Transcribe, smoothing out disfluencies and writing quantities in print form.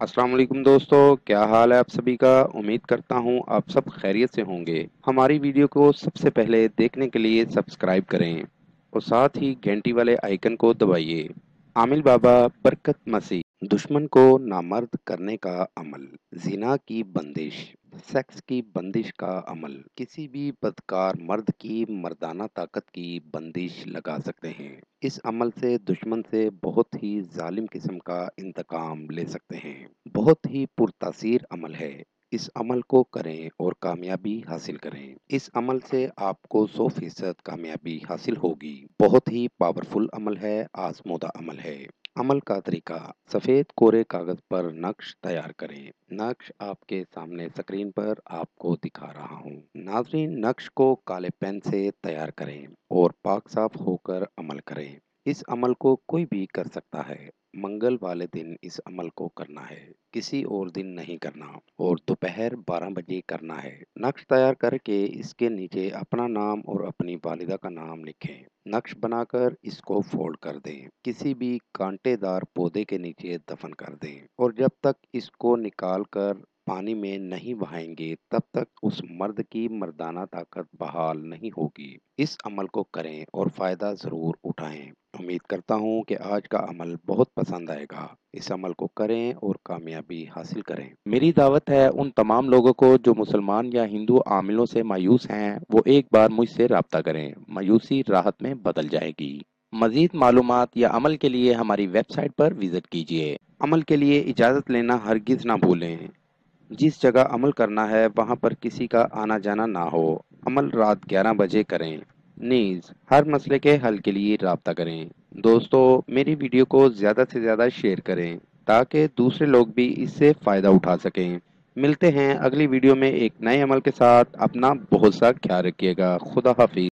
अस्सलाम वालेकुम दोस्तों, क्या हाल है आप सभी का। उम्मीद करता हूँ आप सब खैरियत से होंगे। हमारी वीडियो को सबसे पहले देखने के लिए सब्सक्राइब करें और साथ ही घंटी वाले आइकन को दबाइए। आमिल बाबा बरकत मसीह। दुश्मन को नामर्द करने का अमल, जिना की बंदिश, सेक्स की बंदिश का अमल, किसी भी बदकार मर्द की मर्दाना ताकत की बंदिश लगा सकते हैं। इस अमल से दुश्मन से बहुत ही जालिम किस्म का इंतकाम ले सकते हैं। बहुत ही पुरतासीर अमल है। इस अमल को करें और कामयाबी हासिल करें। इस अमल से आपको 100% कामयाबी हासिल होगी। बहुत ही पावरफुल अमल है, आजमूदा अमल है। अमल का तरीका, सफेद कोरे कागज पर नक्श तैयार करें। नक्श आपके सामने स्क्रीन पर आपको दिखा रहा हूँ। नाज़रीन, नक्श को काले पेन से तैयार करें और पाक साफ होकर अमल करें। इस अमल को कोई भी कर सकता है। मंगल वाले दिन इस अमल को करना है, किसी और दिन नहीं करना, और दोपहर 12 बजे करना है। नक्श तैयार करके इसके नीचे अपना नाम और अपनी वालिदा का नाम लिखें। नक्श बनाकर इसको फोल्ड कर दें, किसी भी कांटेदार पौधे के नीचे दफन कर दें और जब तक इसको निकाल कर पानी में नहीं बहाएंगे तब तक उस मर्द की मर्दाना ताकत बहाल नहीं होगी। इस अमल को करें और फायदा जरूर उठाएं। उम्मीद करता हूँ कि आज का अमल बहुत पसंद आएगा। इस अमल को करें और कामयाबी हासिल करें। मेरी दावत है उन तमाम लोगों को जो मुसलमान या हिंदू आमिलों से मायूस हैं, वो एक बार मुझसे राब्ता करें। मायूसी राहत में बदल जाएगी। मजीद मालूमात या अमल के लिए हमारी वेबसाइट पर विजिट कीजिए। अमल के लिए इजाज़त लेना हरगिज़ ना भूलें। जिस जगह अमल करना है वहाँ पर किसी का आना जाना ना हो। अमल रात 11 बजे करें। नीज हर मसले के हल के लिए राब्ता करें। दोस्तों, मेरी वीडियो को ज़्यादा से ज़्यादा शेयर करें ताकि दूसरे लोग भी इससे फ़ायदा उठा सकें। मिलते हैं अगली वीडियो में एक नए अमल के साथ। अपना बहुत सा ख्याल रखिएगा। खुदा हाफिज।